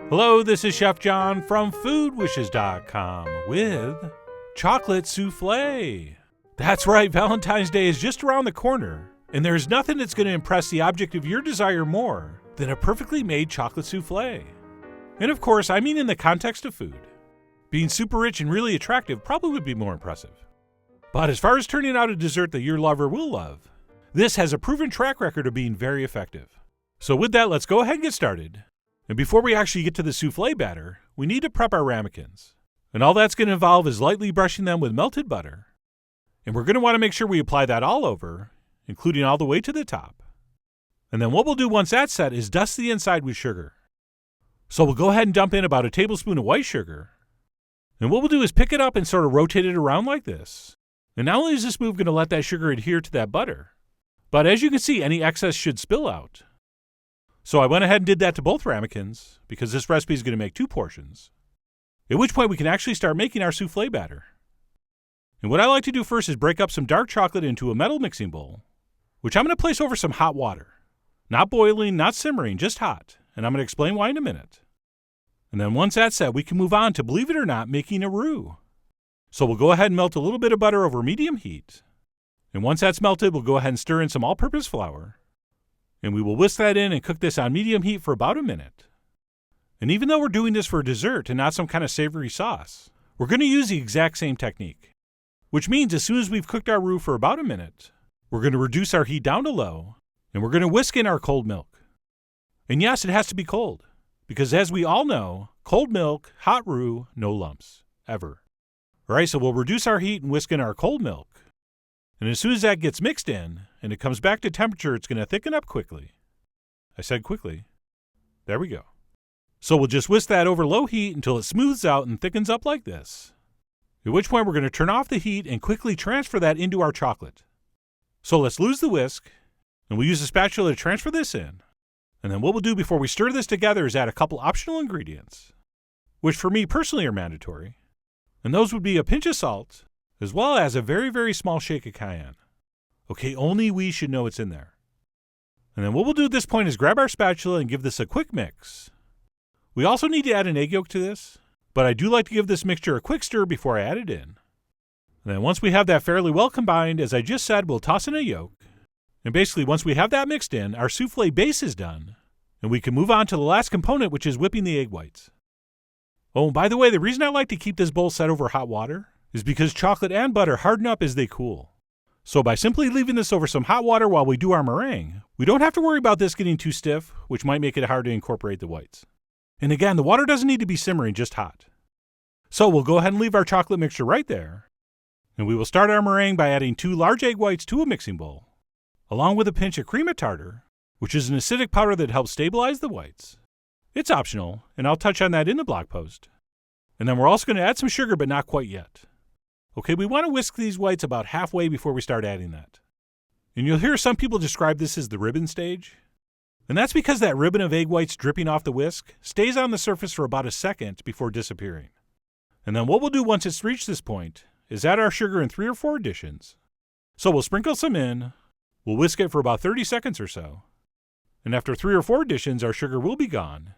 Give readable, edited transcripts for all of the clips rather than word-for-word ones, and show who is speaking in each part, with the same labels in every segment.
Speaker 1: Hello, this is Chef John from foodwishes.com with chocolate souffle. That's right, Valentine's Day is just around the corner, and there's nothing that's going to impress the object of your desire more than a perfectly made chocolate souffle. And of course, I mean in the context of food. Being super rich and really attractive probably would be more impressive. But as far as turning out a dessert that your lover will love, this has a proven track record of being very effective. So with that, let's go ahead and get started. And before we actually get to the souffle batter, we need to prep our ramekins. And all that's going to involve is lightly brushing them with melted butter. And we're going to want to make sure we apply that all over, including all the way to the top. And then what we'll do once that's set is dust the inside with sugar. So we'll go ahead and dump in about a tablespoon of white sugar. And what we'll do is pick it up and sort of rotate it around like this. And not only is this move going to let that sugar adhere to that butter, but as you can see, any excess should spill out. So I went ahead and did that to both ramekins because this recipe is going to make 2 portions. At which point we can actually start making our souffle batter. And what I like to do first is break up some dark chocolate into a metal mixing bowl, which I'm going to place over some hot water. Not boiling, not simmering, just hot. And I'm going to explain why in a minute. And then once that's set, we can move on to, believe it or not, making a roux. So we'll go ahead and melt a little bit of butter over medium heat. And once that's melted, we'll go ahead and stir in some all-purpose flour. And we will whisk that in and cook this on medium heat for about a minute. And even though we're doing this for a dessert and not some kind of savory sauce, we're going to use the exact same technique. Which means as soon as we've cooked our roux for about a minute, we're going to reduce our heat down to low, and we're going to whisk in our cold milk. And yes, it has to be cold, because as we all know, cold milk, hot roux, no lumps, ever. All right, so we'll reduce our heat and whisk in our cold milk. And as soon as that gets mixed in, and it comes back to temperature, it's going to thicken up quickly. I said quickly. There we go. So we'll just whisk that over low heat until it smooths out and thickens up like this. At which point we're going to turn off the heat and quickly transfer that into our chocolate. So let's lose the whisk, and we'll use a spatula to transfer this in. And then what we'll do before we stir this together is add a couple optional ingredients, which for me personally are mandatory. And those would be a pinch of salt, as well as a very, very small shake of cayenne. Okay, only we should know it's in there. And then what we'll do at this point is grab our spatula and give this a quick mix. We also need to add an egg yolk to this, but I do like to give this mixture a quick stir before I add it in. And then once we have that fairly well combined, as I just said, we'll toss in a yolk. And basically once we have that mixed in, our souffle base is done, and we can move on to the last component, which is whipping the egg whites. Oh, and by the way, the reason I like to keep this bowl set over hot water is because chocolate and butter harden up as they cool. So by simply leaving this over some hot water while we do our meringue, we don't have to worry about this getting too stiff, which might make it hard to incorporate the whites. And again, the water doesn't need to be simmering, just hot. So we'll go ahead and leave our chocolate mixture right there, and we will start our meringue by adding 2 large egg whites to a mixing bowl, along with a pinch of cream of tartar, which is an acidic powder that helps stabilize the whites. It's optional, and I'll touch on that in the blog post. And then we're also going to add some sugar, but not quite yet. Okay, we want to whisk these whites about halfway before we start adding that. And you'll hear some people describe this as the ribbon stage. And that's because that ribbon of egg whites dripping off the whisk stays on the surface for about a second before disappearing. And then what we'll do once it's reached this point is add our sugar in 3 or 4 additions. So we'll sprinkle some in, we'll whisk it for about 30 seconds or so. And after 3 or 4 additions, our sugar will be gone.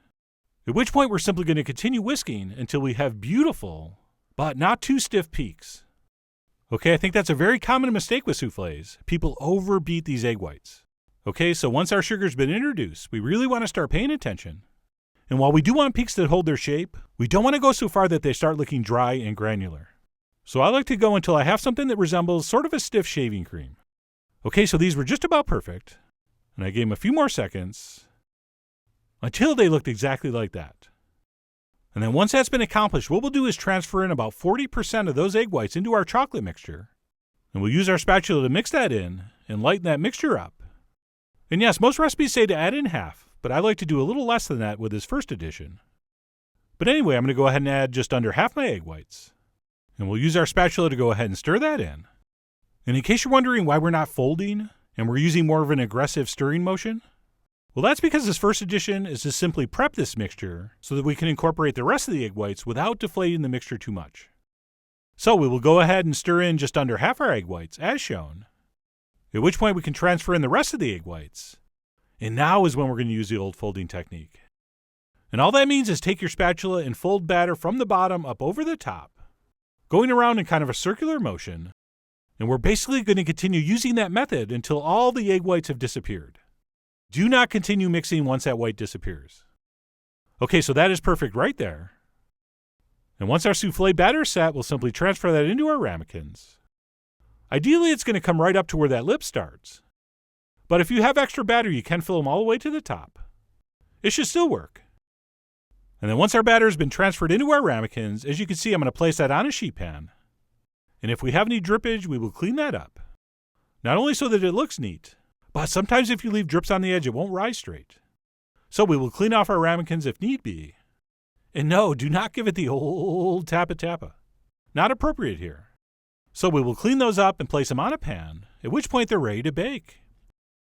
Speaker 1: At which point we're simply going to continue whisking until we have beautiful, but not too stiff peaks. Okay, I think that's a very common mistake with soufflés. People overbeat these egg whites. Okay, so once our sugar's been introduced, we really want to start paying attention. And while we do want peaks that hold their shape, we don't want to go so far that they start looking dry and granular. So I like to go until I have something that resembles sort of a stiff shaving cream. Okay, so these were just about perfect. And I gave them a few more seconds until they looked exactly like that. And then once that's been accomplished, what we'll do is transfer in about 40% of those egg whites into our chocolate mixture. And we'll use our spatula to mix that in and lighten that mixture up. And yes, most recipes say to add in half, but I like to do a little less than that with this first addition. But anyway, I'm going to go ahead and add just under half my egg whites. And we'll use our spatula to go ahead and stir that in. And in case you're wondering why we're not folding and we're using more of an aggressive stirring motion, well, that's because this first addition is to simply prep this mixture so that we can incorporate the rest of the egg whites without deflating the mixture too much. So we will go ahead and stir in just under half our egg whites, as shown, at which point we can transfer in the rest of the egg whites. And now is when we're going to use the old folding technique. And all that means is take your spatula and fold batter from the bottom up over the top, going around in kind of a circular motion, and we're basically going to continue using that method until all the egg whites have disappeared. Do not continue mixing once that white disappears. Okay, so that is perfect right there. And once our souffle batter is set, we'll simply transfer that into our ramekins. Ideally, it's going to come right up to where that lip starts. But if you have extra batter, you can fill them all the way to the top. It should still work. And then once our batter has been transferred into our ramekins, as you can see, I'm going to place that on a sheet pan. And if we have any drippage, we will clean that up. Not only so that it looks neat, but sometimes if you leave drips on the edge, it won't rise straight. So we will clean off our ramekins if need be. And no, do not give it the old tappa. Not appropriate here. So we will clean those up and place them on a pan, at which point they're ready to bake.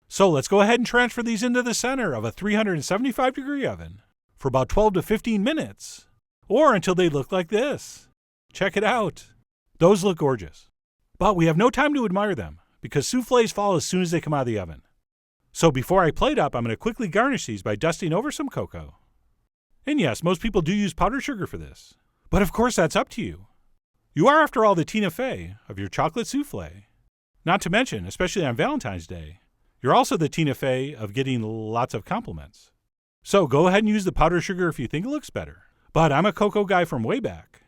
Speaker 1: So let's go ahead and transfer these into the center of a 375-degree oven for about 12 to 15 minutes, or until they look like this. Check it out. Those look gorgeous. But we have no time to admire them, because soufflés fall as soon as they come out of the oven. So before I plate up, I'm going to quickly garnish these by dusting over some cocoa. And yes, most people do use powdered sugar for this. But of course, that's up to you. You are, after all, the Tina Fey of your chocolate soufflé. Not to mention, especially on Valentine's Day, you're also the Tina Fey of getting lots of compliments. So go ahead and use the powdered sugar if you think it looks better. But I'm a cocoa guy from way back.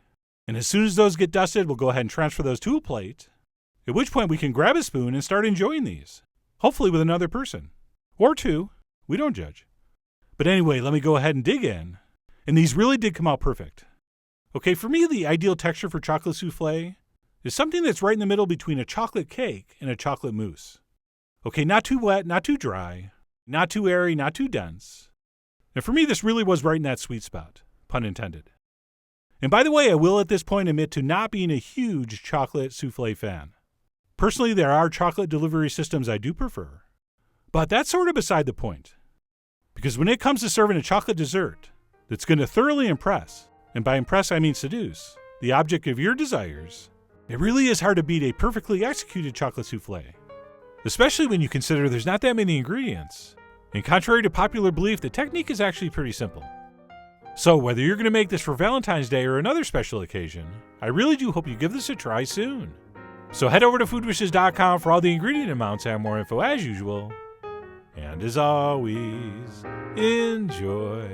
Speaker 1: And as soon as those get dusted, we'll go ahead and transfer those to a plate, at which point we can grab a spoon and start enjoying these. Hopefully with another person. Or two. We don't judge. But anyway, let me go ahead and dig in. And these really did come out perfect. Okay, for me, the ideal texture for chocolate soufflé is something that's right in the middle between a chocolate cake and a chocolate mousse. Okay, not too wet, not too dry, not too airy, not too dense. And for me, this really was right in that sweet spot, pun intended. And by the way, I will at this point admit to not being a huge chocolate soufflé fan. Personally, there are chocolate delivery systems I do prefer. But that's sort of beside the point. Because when it comes to serving a chocolate dessert that's going to thoroughly impress, and by impress I mean seduce, the object of your desires, it really is hard to beat a perfectly executed chocolate soufflé. Especially when you consider there's not that many ingredients. And contrary to popular belief, the technique is actually pretty simple. So whether you're going to make this for Valentine's Day or another special occasion, I really do hope you give this a try soon. So head over to foodwishes.com for all the ingredient amounts and more info as usual. And as always, enjoy.